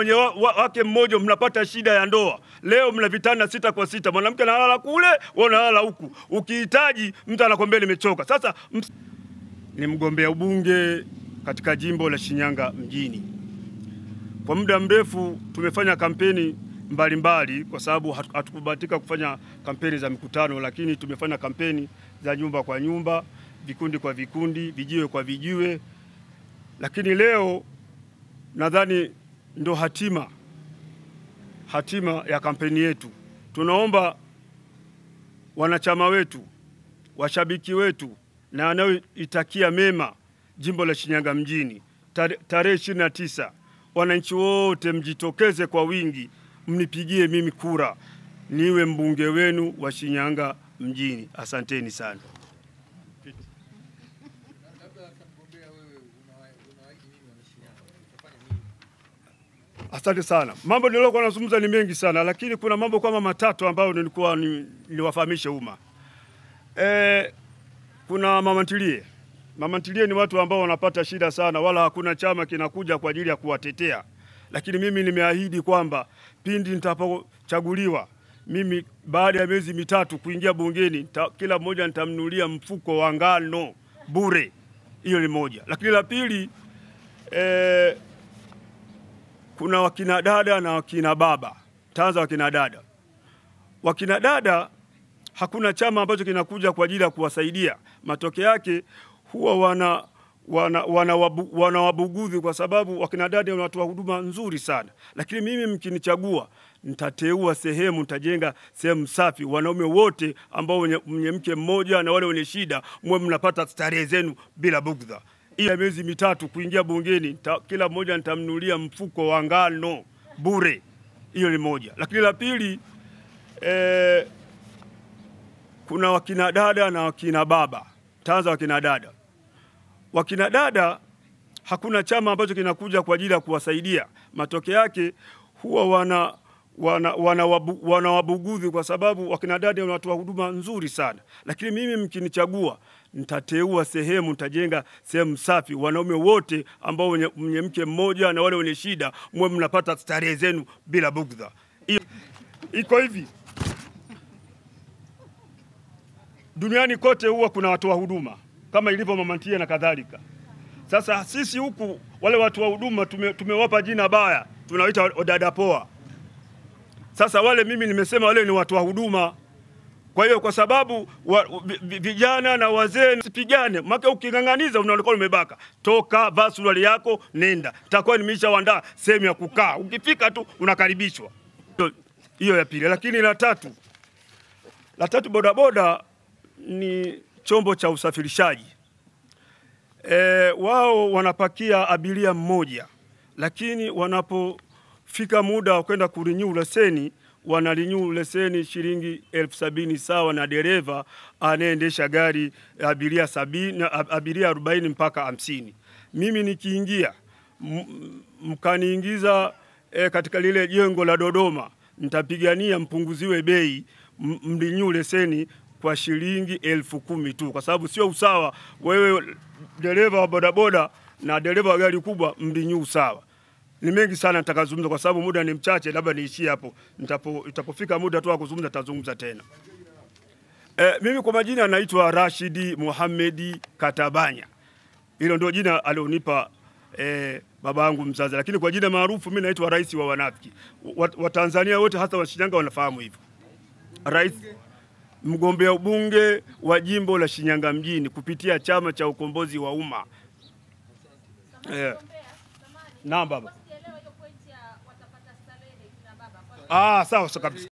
wenye wake mmoja mnapata shida ya ndoa. Leo mnavitana 6 kwa 6. Mwanamke analala kule, wewe unalala huku. Ukihitaji mtu anakwambia nimechoka. Sasa ni mgombea ubunge katika jimbo la Shinyanga mjini. Kwa muda mrefu tumefanya kampeni mbalimbali kwa sababu hatukubahatika kufanya kampeni za mikutano, lakini tumefanya kampeni za nyumba kwa nyumba, vikundi kwa vikundi, vijiwe kwa vijiwe. Lakini leo nadhani ndo hatima ya kampeni yetu. Tunaomba wanachama wetu, washabiki wetu na wanaoitakia mema jimbo la Shinyanga mjini tarehe 29, wananchi wote mjitokeze kwa wingi, mnipigie mimi kura niwe mbunge wenu wa Shinyanga mjini. Asanteni sana. Asante sana. Mambo nilokuwa nazungumza ni mengi sana, lakini kuna mambo kama matatu ambayo nilikuwa niwafahamishe umma. Kuna mama ntilie. Mama ntilie ni watu ambao wanapata shida sana, wala hakuna chama kinakuja kwa ajili ya kuwatetea. Lakini mimi nimeahidi kwamba pindi nitapochaguliwa, mimi baada ya miezi mitatu kuingia bungeni, kila mmoja nitamnunulia mfuko wa ngano bure. Hiyo ni moja. Lakini la pili, kuna wakina dada na wakina baba. Taanza wakina dada. Wakina dada hakuna chama ambacho kinakuja kwa ajili ya kuwasaidia. Matokeo yake huwa wana wabuguzi, kwa sababu wakina dada wanatoa huduma nzuri sana. Lakini mimi mkinichagua, nitateua sehemu, nitajenga sehemu safi. Wanaume wote ambao wenye mke mmoja na wale wenye shida, mwe mnapata starehe zenu bila bugdha. Hii miezi mitatu kuingia bungeni, kila mmoja nitamnunulia mfuko wa ngano bure. Hiyo ni moja. Lakini la pili, kuna wakina dada na wakina baba. Taanza wakina dada. Wakina dada hakuna chama ambacho kinakuja kwa ajili ya kuwasaidia. Matokeo yake huwa wana wabuguzi, kwa sababu wakina dada wanatoa huduma nzuri sana. Lakini mimi mkinichagua, nitateua sehemu, nitajenga sehemu safi. Wanaume wote ambao wenye mke mmoja na wale wenye shida, mwe mnapata starehe zenu bila bugdha. Iko hivi. Duniani kote huwa kuna watu wa huduma kama ilivyo mama ntilie na kadhalika. Sasa sisi huku wale watu wa huduma tumewapa jina baya, tunawaita dada poa. Sasa wale mimi nimesema wale ni watu wa huduma. Kwa hiyo kwa sababu vijana na wazee sipigane, maka uking'ang'aniza unaonekana umebaka. Toka, vaa suruali yako, nenda. Nitakuwa nimeshaandaa sehemu ya kukaa. Ukifika tu unakaribishwa. Hiyo ya pili. Lakini la tatu bodaboda ni chombo cha usafirishaji. Wao wanapakia abiria mmoja, lakini wanapofika muda wa kwenda kurenew leseni, wanarenew leseni shilingi 70,000 sawa na dereva anaendesha gari abiria 40 mpaka 50. Mimi nikiingia mkaniingiza katika lile jengo la Dodoma, nitapigania mpunguziwe bei, mrenew leseni kwa shilingi 10,000 tu, kwa sababu sio usawa wewe dereva wa bodaboda na dereva wa gari kubwa mrenew sawa. Ni mengi sana nitakazungumza kwa sababu muda ni mchache, labda niishie hapo. Itapofika muda tu wa kuzungumza tazungumza tena. Mimi kwa majina naitwa Rashidi Mohamed Katabanya. Hilo ndio jina alionipa baba yangu mzazi, lakini kwa jina maarufu mimi naitwa rais wa wanafiki. Watanzania wote hasa wa Shinyanga wanafahamu hivyo. Rais mgombea ubunge wa jimbo la Shinyanga mjini kupitia chama cha ukombozi wa umma. Naam baba. Sawa kabisa.